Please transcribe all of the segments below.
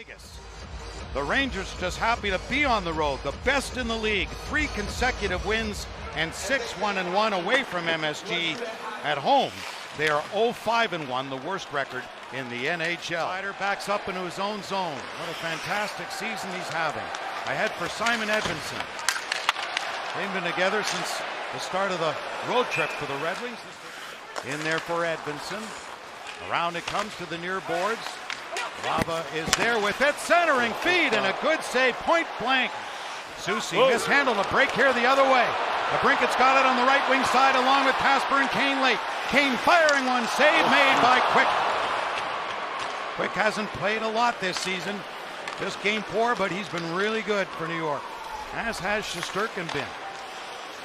Vegas. The Rangers just happy to be on the road, the best in the league. 3 consecutive wins and 6-1-1 away from MSG. At home, they are 0-5-1, the worst record in the NHL. Seider backs up into his own zone. What a fantastic season he's having. Ahead for Simon Edvinsson. They've been together since the start of the road trip for the Red Wings. In there for Edvinsson. Around it comes to the near boards. Lava is there with it, centering feed, and a good save, point blank. Soucy mishandled a break here the other way. The Brinket's got it on the right wing side along with Casper and Kane late. Kane firing one, save made by Quick. Quick hasn't played a lot this season, just game 4, but he's been really good for New York, as has Shesterkin been.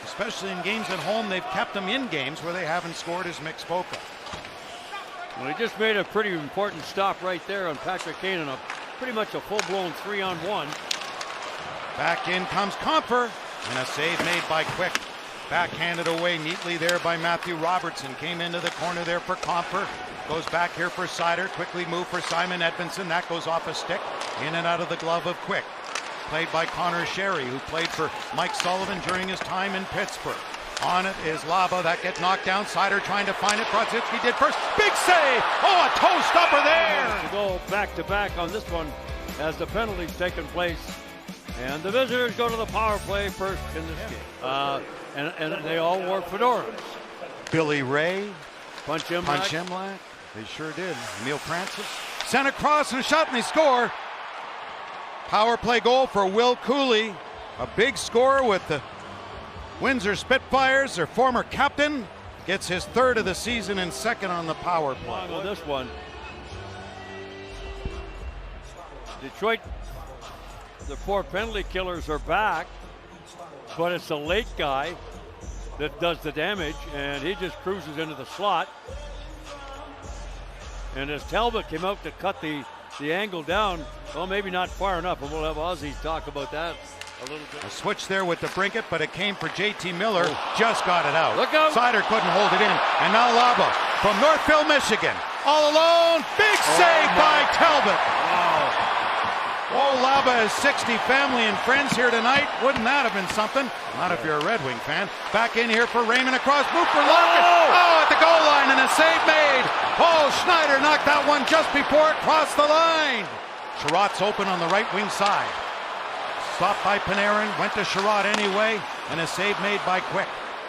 Especially in games at home, they've kept him in games where they haven't scored, as Mick spoke of. Well, he just made a pretty important stop right there on Patrick Kane in a pretty much a full-blown 3-on-1. Back in comes Compher, and a save made by Quick. Backhanded away neatly there by Matthew Robertson. Came into the corner there for Compher. Goes back here for Seider. Quickly move for Simon Edvinsson. That goes off a stick. In and out of the glove of Quick. Played by Connor Sherry, who played for Mike Sullivan during his time in Pittsburgh. On it is Laba. That gets knocked down. Seider trying to find it. Brodzinski did first. Big save! Oh, a toe stopper there! To go back-to-back on this one as the penalties taken place. And the visitors go to the power play first in this game. And they all wore fedoras. Billy Ray. Punch Imlach. They sure did. Neil Francis. Sent across and a shot, and they score. Power play goal for Will Cooley. A big score with the Windsor Spitfires. Their former captain gets his 3rd of the season and 2nd on the power play. On this one, Detroit, the 4 penalty killers are back, but it's the late guy that does the damage, and he just cruises into the slot. And as Talbot came out to cut the angle down, well, maybe not far enough, and we'll have Ozzy talk about that a little bit. A switch there with the Brinket, but it came for JT Miller. Just got it out. Look out. Seider couldn't hold it in. And now Laba from Northville, Michigan. All alone. Big save by Talbot. Wow. Oh, Laba has 60 family and friends here tonight. Wouldn't that have been something? Not if you're a Red Wing fan. Back in here for Raymond across. Move for Larkin. Oh, at the goal line and a save made. Paul Schneider knocked that one just before it crossed the line. Sherratt's open on the right wing side. Stopped by Panarin, went to Sherratt anyway, and a save made by Quick.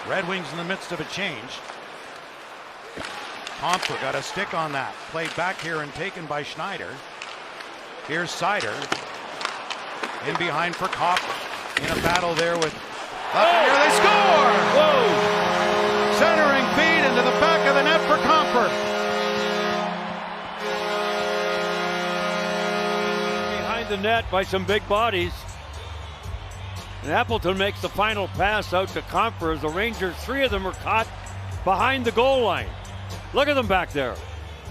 Red Wings in the midst of a change. Compher got a stick on that. Played back here and taken by Schneider. Here's Seider. In behind for Kopp. In a battle there with Lafreniere. They score! Whoa! Centering feed into the back of the net for Compher. Behind the net by some big bodies. And Appleton makes the final pass out to Compher as the Rangers, 3 of them are caught behind the goal line. Look at them back there.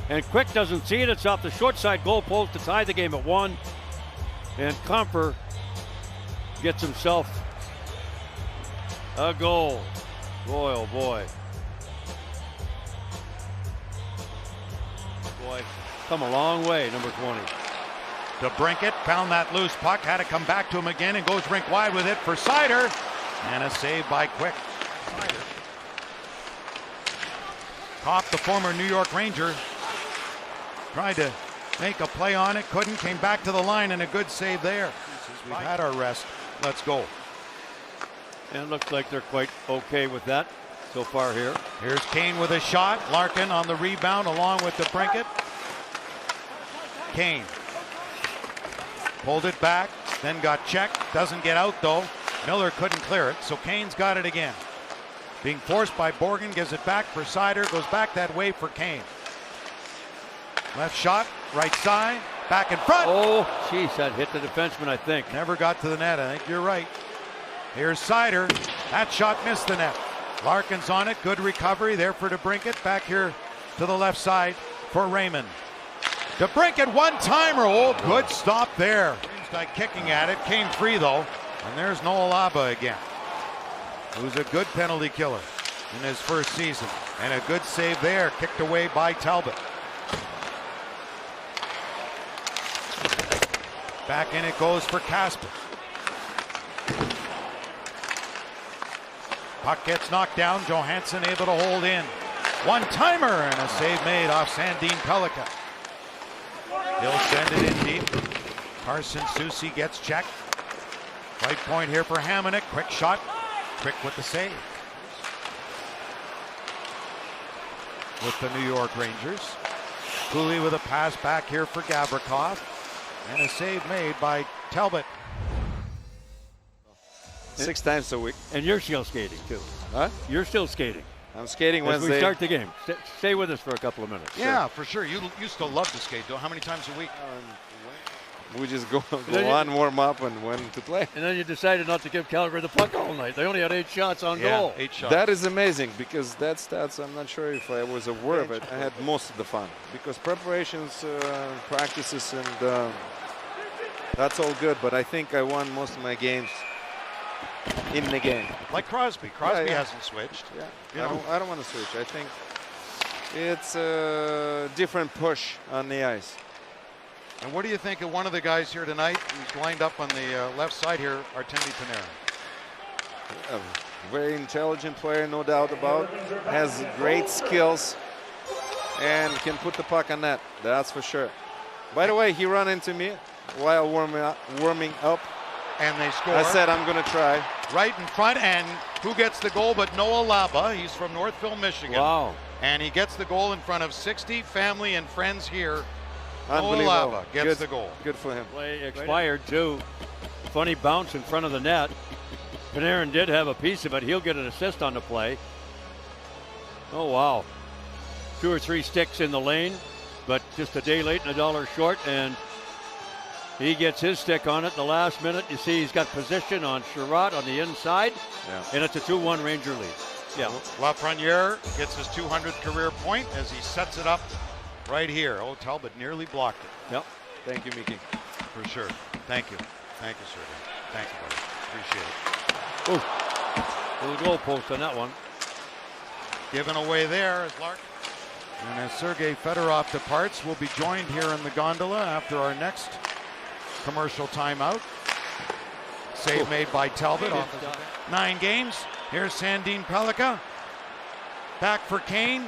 And Quick doesn't see it. It's off the short side goal post to tie the game at 1. And Compher gets himself a goal. Boy, oh boy. Boy, come a long way, number 20. DeBrincat found that loose puck, had to come back to him again and goes rink wide with it for Seider. And a save by Quick. Kopp, the former New York Ranger, tried to make a play on it, couldn't, came back to the line, and a good save there. We've had our rest. Let's go. And it looks like they're quite okay with that so far here. Here's Kane with a shot. Larkin on the rebound along with DeBrincat. Kane pulled it back, then got checked. Doesn't get out though. Miller couldn't clear it, so Kane's got it again. Being forced by Borgen, gives it back for Seider, goes back that way for Kane. Left shot, right side, back in front. Oh, jeez, that hit the defenseman, I think. Never got to the net, I think you're right. Here's Seider. That shot missed the net. Larkin's on it, good recovery there for DeBrincat. Back here to the left side for Raymond. DeBrincat one-timer, oh, good stop there. Guy kicking at it, came free though. And there's Noah Laba again, who's a good penalty killer in his first season. And a good save there, kicked away by Talbot. Back in it goes for Casper. Puck gets knocked down. Johansson able to hold in. One-timer and a save made off Sandin Pellikka. He'll send it in deep. Carson Soucy gets checked. Right point here for Hamonic. Quick shot. Quick with the save. With the New York Rangers. Cooley with a pass back here for Gavrikov. And a save made by Talbot. 6 times a week. And you're still skating too. Huh? You're still skating. I'm skating As Wednesday. we start the game. Stay with us for a couple of minutes. Yeah, for sure. You still love to skate, though. How many times a week? We just go on, warm up, and when to play. And then you decided not to give Calgary the puck all night. They only had 8 shots on goal. 8 shots. That is amazing because that stats, I'm not sure if I was aware of it. I had most of the fun because preparations, practices, and that's all good. But I think I won most of my games in the game. Like Crosby. Crosby hasn't switched. Yeah, You know. I don't want to switch. I think it's a different push on the ice. And what do you think of one of the guys here tonight who's lined up on the left side here, Artemi Panarin? A very intelligent player, no doubt about. Has great skills and can put the puck on net. That's for sure. By the way, he ran into me while warming up. And they score. I said I'm going to try. Right in front, and who gets the goal but Noah Laba? He's from Northville, Michigan. Wow. And he gets the goal in front of 60 family and friends here. Noah Unbelievable. Laba gets the goal. Good for him. Play expired too. Funny bounce in front of the net. Panarin did have a piece of it. He'll get an assist on the play. Oh, wow. 2 or 3 sticks in the lane, but just a day late and $1 short, and he gets his stick on it the last minute. You see he's got position on Sherratt on the inside, and it's a 2-1 Ranger lead. Yeah. Lafreniere gets his 200th career point as he sets it up right here. Oh, Talbot nearly blocked it. Yep. Thank you, Mickey. For sure. Thank you. Thank you, sir. Thank you, buddy. Appreciate it. Ooh. Little goal post on that one. Given away there as Lark. And as Sergei Fedorov departs, we'll be joined here in the gondola after our next commercial timeout. Save made by Talbot off of 9 games. Here's Sandin Pellikka. Back for Kane,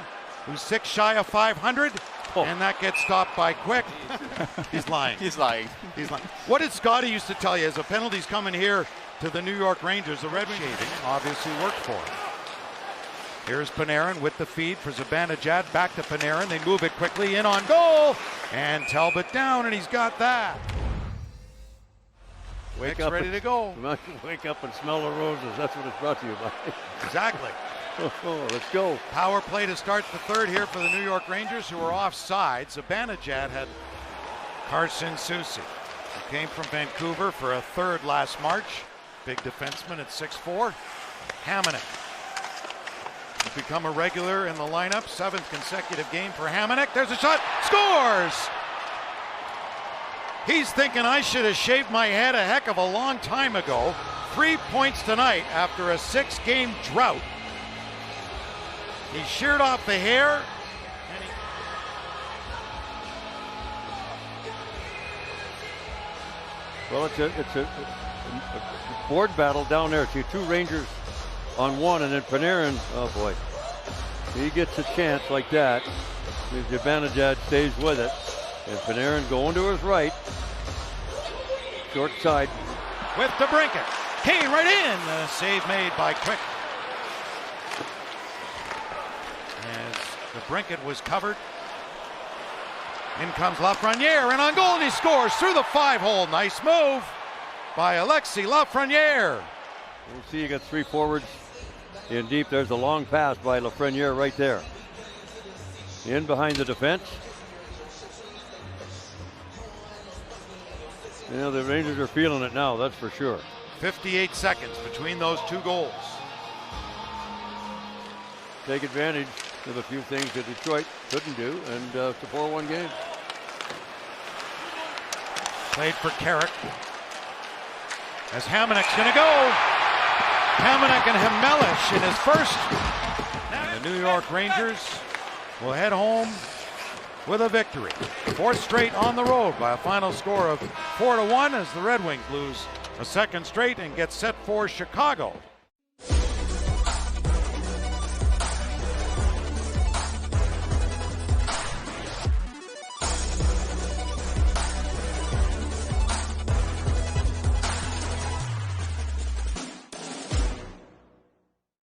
who's 6 shy of 500. And that gets stopped by Quick. He's lying. He's lying. He's lying. What did Scotty used to tell you? As the penalties coming here to the New York Rangers, the Red Wings obviously worked for him. Here's Panarin with the feed for Zibanejad. Back to Panarin. They move it quickly in on goal. And Talbot down, and he's got that. Wake Nick's up ready to go. Wake up and smell the roses. That's what it's brought to you by. Exactly. Let's go. Power play to start the third here for the New York Rangers, who are offside. Zibanejad had Carson Soucy, who came from Vancouver for a third last March. Big defenseman at 6'4". Hamonic has become a regular in the lineup. 7th consecutive game for Hamonic. There's a shot. Scores! He's thinking I should have shaved my head a heck of a long time ago. 3 points tonight after a 6-game drought. He sheared off the hair. Well, it's a board battle down there. See 2 Rangers on 1, and then Panarin. Oh boy, he gets a chance like that. Zibanejad stays with it, and Panarin going to his right, short side with DeBrincat. Kane right in. A save made by Quick. As DeBrincat was covered. In comes Lafreniere, and on goal, and he scores through the 5-hole. Nice move by Alexis Lafreniere. We'll see, you got 3 forwards in deep. There's a long pass by Lafreniere right there. In behind the defense. You know, the Rangers are feeling it now, that's for sure. 58 seconds between those 2 goals. Take advantage of a few things that Detroit couldn't do, and it's a 4-1 game. Played for Carrick. As Hamonic's going to go. Hamonic and Hemelish in his first. And the New York Rangers will head home with a victory. Fourth straight on the road by a final score of 4-1 as the Red Wings lose a second straight and get set for Chicago.